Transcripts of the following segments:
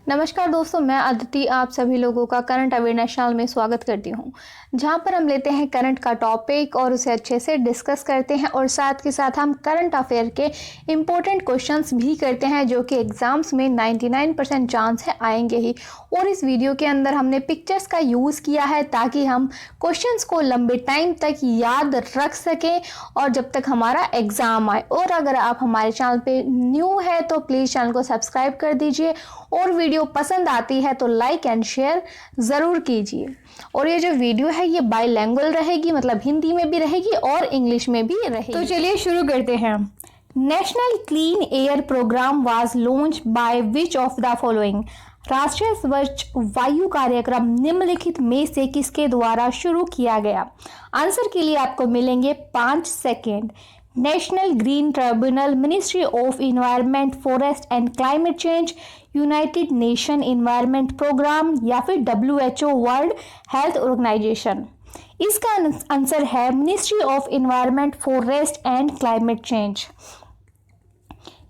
नमस्कार दोस्तों, मैं अदिति आप सभी लोगों का करंट अवेयरनेस चैनल में स्वागत करती हूं, जहां पर हम लेते हैं करंट का टॉपिक और उसे अच्छे से डिस्कस करते हैं और साथ के साथ हम करंट अफेयर के इम्पोर्टेंट क्वेश्चंस भी करते हैं जो कि एग्जाम्स में 99% चांस है आएंगे ही। और इस वीडियो के अंदर हमने पिक्चर्स का यूज़ किया है ताकि हम क्वेश्चंस को लंबे टाइम तक याद रख सकें और जब तक हमारा एग्ज़ाम आए। और अगर आप हमारे चैनल पे न्यू है तो प्लीज़ चैनल को सब्सक्राइब कर दीजिए और वीडियो पसंद आती है तो लाइक एंड शेयर ज़रूर कीजिए। और ये जो वीडियो है ये बाइलैंग्वेज रहेगी, मतलब हिंदी में भी रहेगी और इंग्लिश में भी रहेगी। तो चलिए शुरू करते हैं। National clean air programme was launch by which of the following. राष्ट्रीय स्वच्छ वायु कार्यक्रम निम्नलिखित में से किसके द्वारा शुरू किया गया। आंसर के लिए आपको मिलेंगे 5 second. National green tribunal, ministry of environment, forest and climate change, united nation environment programme या फिर WHO वर्ल्ड हेल्थ ऑर्गेनाइजेशन। इसका आंसर है ministry of environment, forest and climate change.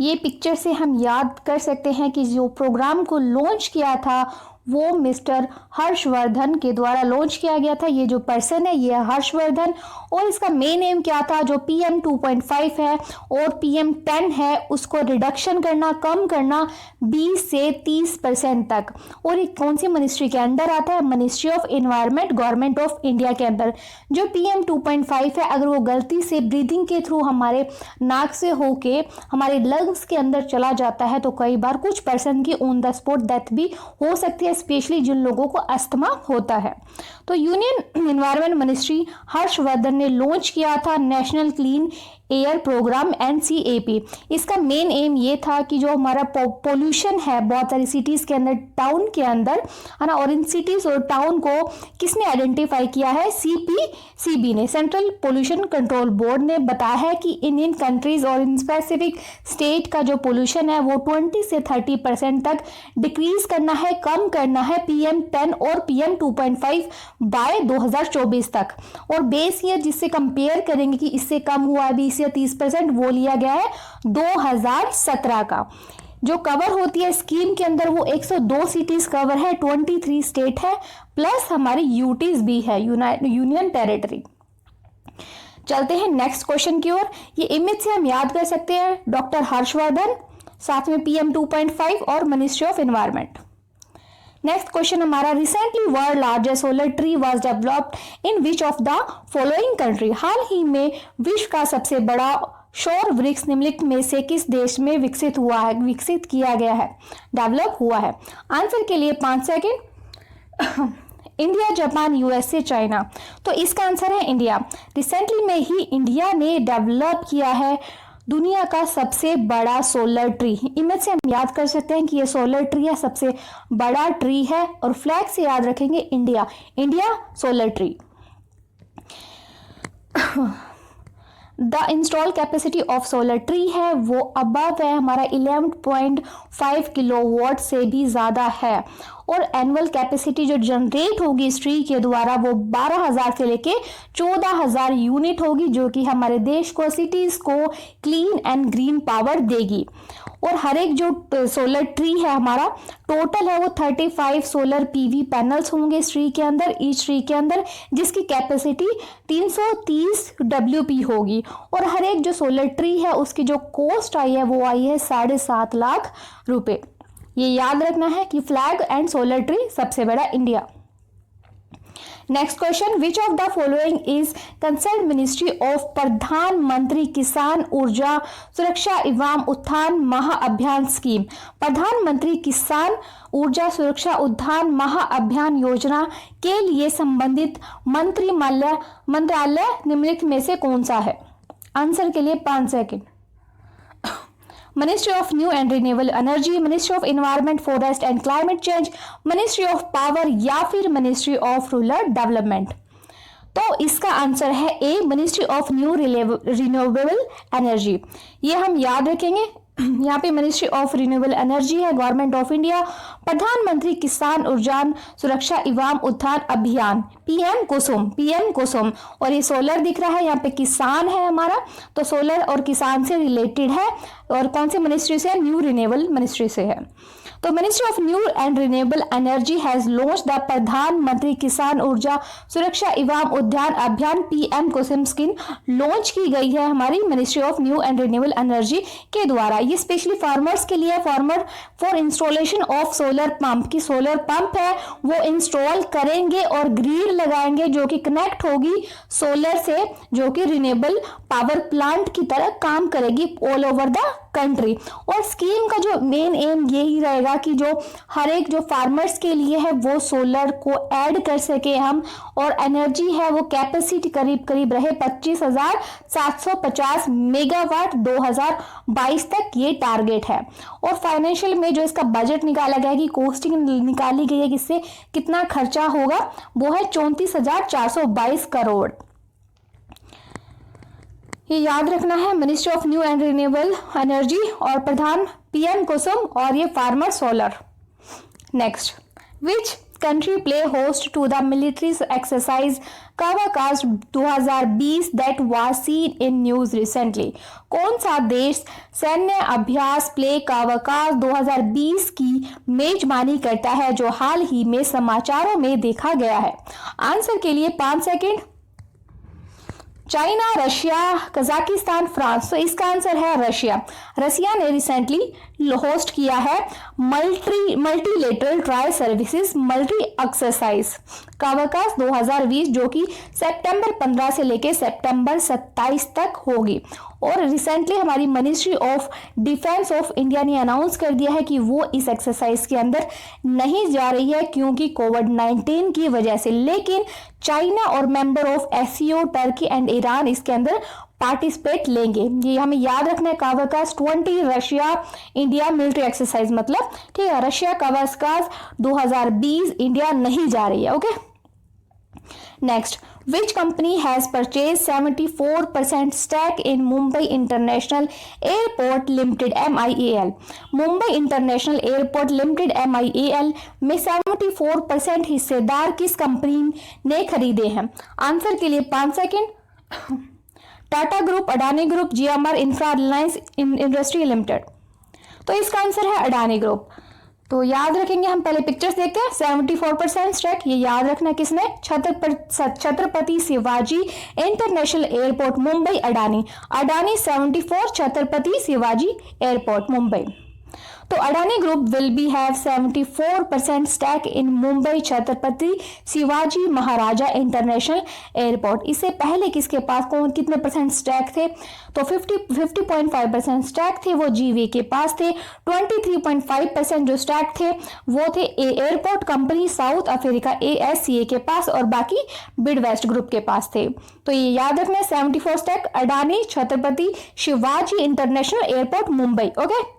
ये पिक्चर से हम याद कर सकते हैं कि जो प्रोग्राम को लॉन्च किया था वो मिस्टर हर्षवर्धन के द्वारा लॉन्च किया गया था। ये जो पर्सन है ये है हर्षवर्धन और इसका मेन एम क्या था, जो PM 2.5 है और PM 10 है उसको रिडक्शन करना, कम करना 20 से 30% तक। और ये कौन सी मिनिस्ट्री के अंदर आता है, ministry of environment, government of India के अंदर। जो PM 2.5 है अगर वो गलती से ब्रीदिंग के थ्रू हमारे नाक से होके हमारे लंग्स के अंदर चला जाता है तो कई बार कुछ पर्सन की ऑन द स्पॉट डेथ भी हो सकती है, स्पेशली जिन लोगों को अस्थमा होता है। तो यूनियन एनवायरनमेंट मिनिस्ट्री हर्षवर्धन ने लॉन्च किया था national clean air programme NCAP। इसका मेन एम ये था कि जो हमारा पोल्यूशन है बहुत सारी सिटीज़ के अंदर, टाउन के अंदर है ना, और इन सिटीज़ और टाउन को किसने आइडेंटिफाई किया है, CPCB ने, सेंट्रल पोल्यूशन कंट्रोल बोर्ड ने बताया है कि इन कंट्रीज और इन स्पेसिफिक स्टेट का जो पोल्यूशन है वो 20 से 30% तक डिक्रीज करना है, कम करना है PM 10 और PM 2.5 बाय 2024 तक। और बेस ईयर जिससे कंपेयर करेंगे कि इससे कम हुआ है 20 या 30%, वो लिया गया है 2017 का। जो कवर होती है स्कीम के अंदर वो 102 सिटीज कवर है, 23 स्टेट है, प्लस हमारी यूटीज भी है, यूनियन टेरिटरी। चलते हैं नेक्स्ट क्वेश्चन की ओर। ये इमेज से हम याद कर सकते हैं डॉक्टर हर्षवर्धन, साथ में PM 2.5 और ministry of environment. Next question हमारा, recently world largest solar tree was developed in which of the following country. हाल ही में विश्व का सबसे बड़ा सौर वृक्ष निम्नलिखित में से किस देश में विकसित किया गया है, डेवलप हुआ है। आंसर के लिए 5 second. India, Japan, USA, China. तो इसका आंसर है इंडिया। रिसेंटली में ही इंडिया ने डेवलप किया है दुनिया का सबसे बड़ा सोलर ट्री। इमेज से हम याद कर सकते हैं कि ये सोलर ट्री है, सबसे बड़ा ट्री है, और फ्लैग से याद रखेंगे India, India solar tree. The install capacity of solar tree है वो अबव है हमारा 11.5 किलोवाट से भी ज़्यादा है। और एनुअल कैपेसिटी जो जनरेट होगी इस ट्री के द्वारा वो 12,000 से लेके 14,000 यूनिट होगी, जो कि हमारे देश को, सिटीज़ को क्लीन एंड ग्रीन पावर देगी। और हर एक जो सोलर ट्री है हमारा टोटल है वो 35 सोलर PV पैनल्स होंगे इस ट्री के अंदर, ईच ट्री के अंदर, जिसकी कैपेसिटी 330 WP होगी। और हर एक जो सोलर ट्री है उसकी जो कॉस्ट आई है वो आई है 7.5 लाख रुपए। ये याद रखना है कि फ्लैग एंड सोलर ट्री सबसे बड़ा India. Next question, which of the following is concern ministry of प्रधानमंत्री किसान ऊर्जा सुरक्षा एवं उत्थान महाअभियान स्कीम। प्रधानमंत्री किसान ऊर्जा सुरक्षा उत्थान महाअभियान योजना के लिए संबंधित मंत्रालय निम्नलिखित में से कौन सा है। आंसर के लिए 5 second. Ministry of new and renewable energy, ministry of environment, forest and climate change, ministry of power या फिर मिनिस्ट्री ऑफ रूरल डेवलपमेंट। तो इसका आंसर है A, ministry of new renewable energy. ये हम याद रखेंगे। यहाँ पे मिनिस्ट्री ऑफ रिन्यूएबल एनर्जी है, गवर्नमेंट ऑफ इंडिया, प्रधानमंत्री किसान ऊर्जा सुरक्षा एवं उत्थान अभियान, PM कुसुम। और ये सोलर दिख रहा है, यहाँ पे किसान है हमारा, तो सोलर और किसान से रिलेटेड है और कौन सी मिनिस्ट्री से है, न्यू रिन्यूएबल मिनिस्ट्री से है। तो ministry of new and renewable energy has launch the प्रधानमंत्री किसान ऊर्जा सुरक्षा एवं उद्यान अभियान पीएम कुसुम स्कीम लॉन्च की गई है हमारी ministry of new and renewable energy के द्वारा। ये स्पेशली फार्मर्स के लिए, farmer for installation of solar pump की सोलर पंप है वो इंस्टॉल करेंगे और ग्रिड लगाएंगे जो कि कनेक्ट होगी सोलर से, जो कि रिन्यूएबल पावर प्लांट की तरह काम करेगी ऑल ओवर द कंट्री। और स्कीम का जो मेन एम यही रहेगा कि जो हर एक जो फार्मर्स के लिए है वो सोलर को ऐड कर सके हम, और एनर्जी है वो कैपेसिटी करीब करीब रहे 25,750 मेगावाट 2022 तक ये टारगेट है। और फाइनेंशियल में जो इसका बजट निकाला गया है कि कॉस्टिंग निकाली गई है कि इससे कितना खर्चा होगा, वो है 34,422 करोड़। ये याद रखना है, ministry of new and renewable energy और प्रधान पीएम कुसुम और ये farmer solar. Next, which country play host to the military exercise Kavkaz 2020 that was seen in news recently. कौन सा देश सैन्य अभ्यास प्ले कावाकास 2020 की मेजबानी करता है जो हाल ही में समाचारों में देखा गया है? आंसर के लिए 5 second. China, Russia, Kazakhstan, France. तो इसका आंसर है रशिया। रशिया ने रिसेंटली होस्ट किया है multilateral trial services multi exercise Kavkaz 2020 जो कि सितंबर 15 से लेकर सितंबर 27 तक होगी। और रिसेंटली हमारी ministry of defence of India ने अनाउंस कर दिया है कि वो इस एक्सरसाइज के अंदर नहीं जा रही है क्योंकि कोविड-19 की वजह से, लेकिन चाइना और member of SCO, Turkey and Iran इसके अंदर पार्टिसिपेट लेंगे। ये हमें याद रखना है। कावाकास 20 रशिया इंडिया मिलिट्री एक्सरसाइज मतलब, ठीक है, रशिया कावाकास 2020 इंडिया नहीं जा रही है। Okay, next, which company has purchased 74% stake in Mumbai International Airport Limited (MIAL)? Mumbai international airport limited MIAL में 74% हिस्सेदार किस कंपनी ने खरीदे हैं? आंसर के लिए 5 second. Tata group, Adani group, GMR infra, Reliance industry limited. तो इसका आंसर है अडानी ग्रुप। तो याद रखेंगे, हम पहले पिक्चर्स देखते हैं। 74% स्टेक ये याद रखना किसने? Chhatrapati Shivaji international airport Mumbai, Adani 74, Chhatrapati Shivaji airport Mumbai. तो Adani group will be have 74% stake in Mumbai Chhatrapati Shivaji Maharaja international airport. इससे पहले किसके पास कितने परसेंट स्टैक थे? तो 50.5% स्टैक थे वो जीवी के पास थे। 23.5% जो स्टैक थे वो थे airport company south Africa ASCA के पास, और बाकी बिडवेस्ट ग्रुप के पास थे। तो ये याद रखना, 74 stack Adani Chhatrapati Shivaji international airport Mumbai. Okay,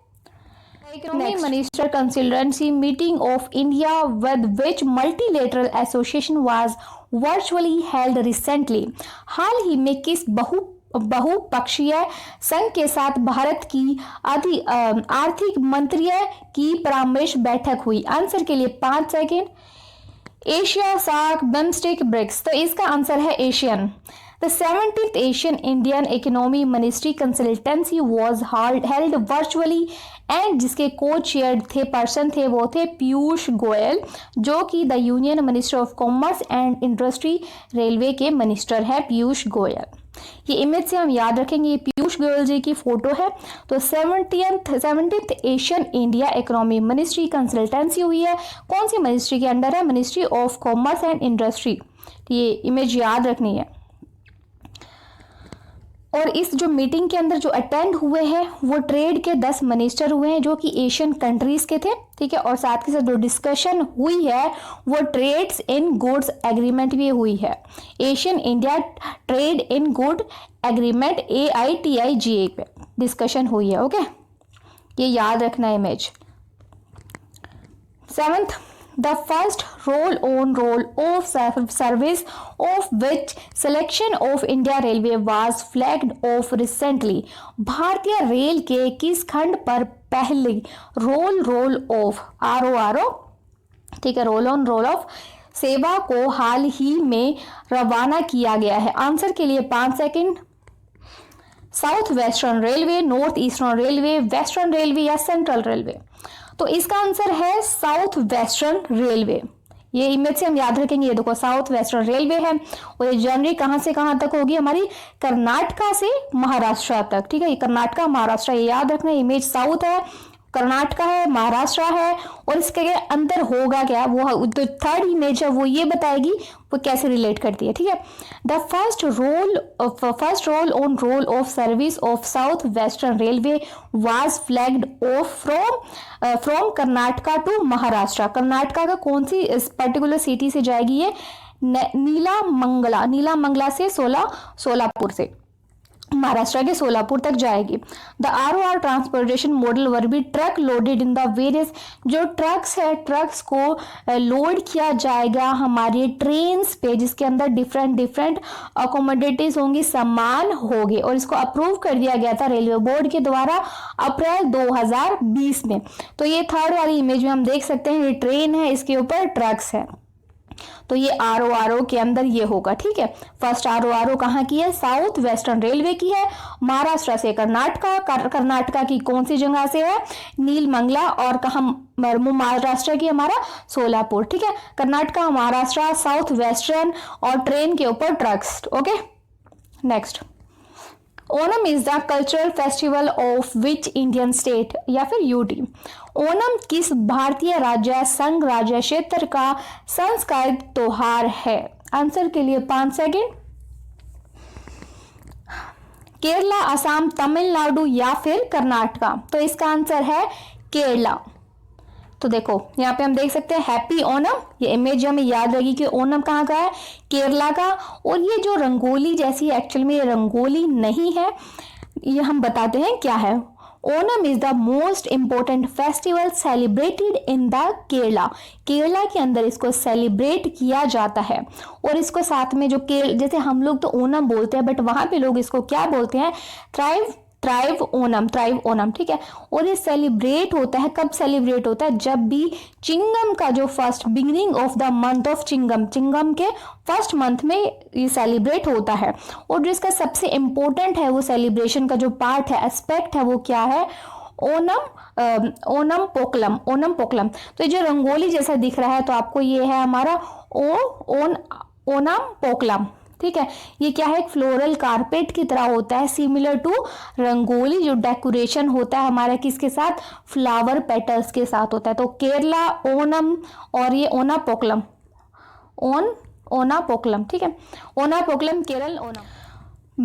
Economy Minister Consultancy meeting of India with which multilateral association was virtually held recently? हाल ही में किस बहुपक्षीय संघ के साथ भारत की आर्थिक मंत्रियों की परामर्श बैठक हुई? आंसर के लिए 5 second. Asia, SAARC, BIMSTEC, BRICS. तो इसका आंसर है Asian. The 17th Asian Indian Economy Ministry Consultancy was held virtually and जिसके co-chaired पर्सन थे वो थे पीयूष गोयल, जो कि the union minister of commerce and industry railway के मिनिस्टर है पीयूष गोयल। ये इमेज से हम याद रखेंगे, ये पीयूष गोयल जी की फोटो है। तो 17th Asian India economy ministry consultancy हुई है, कौन सी मिनिस्ट्री के अंडर है? Ministry of commerce and industry. ये इमेज याद रखनी है। और इस जो मीटिंग के अंदर जो अटेंड हुए हैं वो ट्रेड के 10 मिनिस्टर हुए हैं जो कि एशियन कंट्रीज के थे, ठीक है। और साथ के साथ जो डिस्कशन हुई है वो ट्रेड्स इन गुड्स एग्रीमेंट भी हुई है। Asian India trade in good agreement AITIGA पे डिस्कशन हुई है। ओके, ये याद रखना image. 7th, the first roll-on-roll-off service of which selection of India Railway was flagged off recently? भारतीय रेल के किस खंड पर पहली रोल ऑफ RORO, ठीक है, रोल ऑन रोल ऑफ सेवा को हाल ही में रवाना किया गया है? आंसर के लिए 5 second. South western railway, north eastern railway, western railway या सेंट्रल रेलवे? तो इसका आंसर है साउथ वेस्टर्न रेलवे। ये इमेज से हम याद रखेंगे, ये देखो साउथ वेस्टर्न रेलवे है और ये जर्नी कहाँ से कहाँ तक होगी हमारी, कर्नाटका से महाराष्ट्र तक। ठीक है, ये कर्नाटका महाराष्ट्र, ये याद रखना, इमेज साउथ है, कर्नाटका है, महाराष्ट्र है, और इसके अंदर होगा क्या, वो जो थर्ड इमेज है वो ये बताएगी वो कैसे रिलेट करती है। ठीक है, the first roll on roll off service of south western railway was flagged off from Karnataka to Maharashtra. Karnataka का कौन सी इस पर्टिकुलर सिटी से जाएगी ये, नीलामंगला से सोलापुर से महाराष्ट्र के सोलापुर तक जाएगी। The ROR transportation model were be truck loaded in the various, जो ट्रक्स है ट्रक्स को लोड किया जाएगा हमारी ट्रेन्स पे, जिसके अंदर डिफरेंट अकोमोडेटिव्स होंगी, सामान होंगे, और इसको अप्रूव कर दिया गया था रेलवे बोर्ड के द्वारा अप्रैल 2020 में। तो ये थर्ड वाली इमेज में हम देख सकते हैं, ये ट्रेन है, इसके ऊपर ट्रक्स है, तो ये RORO के अंदर ये होगा। ठीक है, फर्स्ट RORO कहाँ की है, साउथ वेस्टर्न रेलवे की है, महाराष्ट्र से कर्नाटका की कौन सी जगह से है, नीलमंगला, और कहाँ महाराष्ट्र की हमारा सोलापुर। ठीक है, कर्नाटका, महाराष्ट्र, साउथ वेस्टर्न, और ट्रेन के ऊपर trucks. Okay, next, Onam is the cultural festival of which Indian state, या फिर यूटी। ओनम किस भारतीय राज्य संघ राज्य क्षेत्र का सांस्कृतिक त्योहार है। आंसर के लिए 5 सेकेंड। केरला, असम, तमिलनाडु या फिर कर्नाटका। तो इसका आंसर है केरला। तो देखो यहाँ पे हम देख सकते हैं हैप्पी ओनम, ये इमेज हमें याद रहेगी कि ओनम कहाँ का है, केरला का। और ये जो रंगोली जैसी, एक्चुअल में ये रंगोली नहीं है, ये हम बताते हैं क्या है। Onam is the most important festival celebrated in the Kerala. Kerala के अंदर इसको सेलिब्रेट किया जाता है, और इसको साथ में जो जैसे हम लोग तो ओनम बोलते हैं, बट वहां पे लोग इसको क्या बोलते हैं, ट्राइब ओनम। ठीक है, और ये सेलिब्रेट होता है, कब सेलिब्रेट होता है, जब भी चिंगम का जो first beginning of the month of Chingam के फर्स्ट मंथ में ये सेलिब्रेट होता है। और जो इसका सबसे इम्पोर्टेंट है वो सेलिब्रेशन का जो पार्ट है, एस्पेक्ट है, वो क्या है, ओनम पोकलम। तो ये जो रंगोली जैसा दिख रहा है, तो आपको ये है हमारा ओनम पोकलम। ठीक है, ये क्या है, एक फ्लोरल कारपेट की तरह होता है, सिमिलर टू रंगोली, जो डेकोरेशन होता है हमारा किसके साथ, फ्लावर पेटल्स के साथ होता है। तो केरला ओनम, और ये ओनापोकलम। ठीक है, ओनापोकलम, Kerala Onam.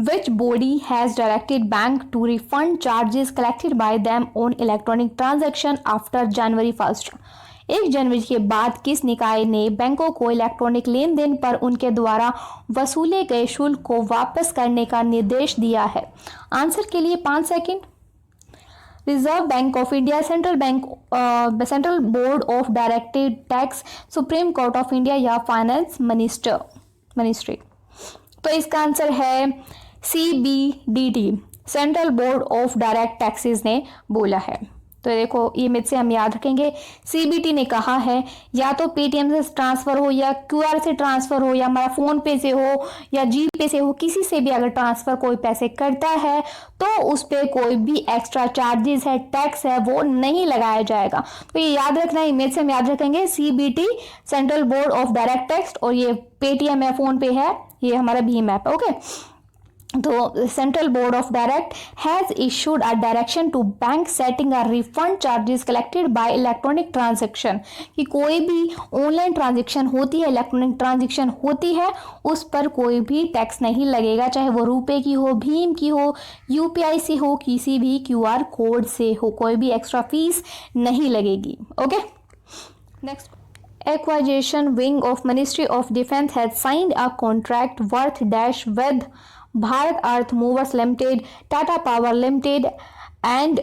Which body has directed bank to refund charges collected by them on electronic transaction after January 1st? 1 जनवरी के बाद किस निकाय ने बैंकों को इलेक्ट्रॉनिक लेन देन पर उनके द्वारा वसूले गए शुल्क को वापस करने का निर्देश दिया है। आंसर के लिए 5 second. Reserve bank of India, central board of directed tax, supreme court of India या फाइनेंस मिनिस्ट्री। तो इसका आंसर है CBDT, central board of direct taxes ने बोला है। तो देखो ये इमेज से हम याद रखेंगे, CBT ने कहा है या तो पेटीएम से ट्रांसफर हो, या QR से ट्रांसफर हो, या हमारा फोन पे से हो, या GPay से हो, किसी से भी अगर ट्रांसफर कोई पैसे करता है तो उस पर कोई भी एक्स्ट्रा चार्जेस है, टैक्स है, वो नहीं लगाया जाएगा। तो ये याद रखना है, इमेज से हम याद रखेंगे CBT, central board of direct tax, और ये पेटीएम है, फोन पे है, ये हमारा भीम ऐप है। ओके, तो central board of direct has issued a direction to bank setting a refund charges collected by electronic transaction, कि कोई भी ऑनलाइन ट्रांजैक्शन होती है, इलेक्ट्रॉनिक ट्रांजैक्शन होती है, उस पर कोई भी टैक्स नहीं लगेगा, चाहे वो रुपए की हो, भीम की हो, UPI से हो, किसी भी QR कोड से हो, कोई भी एक्स्ट्रा फीस नहीं लगेगी। Okay, next, acquisition wing of ministry of defence has signed a contract worth dash with Bharat earth movers limited, Tata power limited and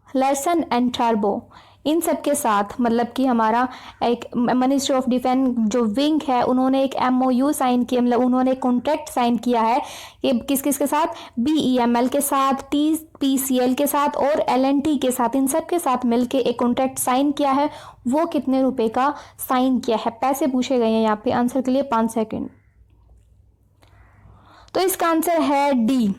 Larsen and टर्बो। इन सब के साथ, मतलब कि हमारा एक मिनिस्ट्री ऑफ डिफेंस जो विंग है, उन्होंने एक MOU साइन किया, मतलब उन्होंने कॉन्ट्रैक्ट साइन किया है कि किस किस के साथ, BEML के साथ, TPCL के साथ और L&T के साथ, इन सब के साथ मिलके एक कॉन्ट्रैक्ट साइन किया है। वो कितने रुपए का साइन किया है, पैसे पूछे गए हैं यहाँ पे। आंसर के लिए 5 सेकेंड। तो इसका आंसर है D,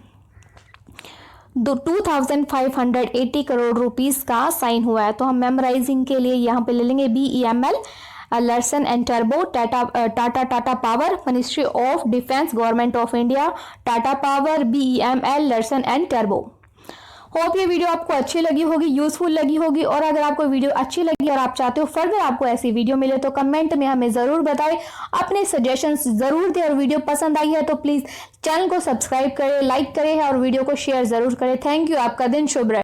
2580 करोड़ रुपीस का साइन हुआ है। तो हम मेमोराइजिंग के लिए यहाँ पे ले लेंगे BEML, लर्सन एंड टर्बो, Tata power, ministry of defence, government of India, Tata power, BEML, Larsen and टर्बो। होप ये वीडियो आपको अच्छी लगी होगी, यूजफुल लगी होगी। और अगर आपको वीडियो अच्छी लगी और आप चाहते हो फर्दर आपको ऐसी वीडियो मिले तो कमेंट में हमें ज़रूर बताएं, अपने सजेशंस ज़रूर दें। और वीडियो पसंद आई है तो प्लीज़ चैनल को सब्सक्राइब करें, लाइक करें और वीडियो को शेयर ज़रूर करें। Thank you. आपका दिन शुभ रहे।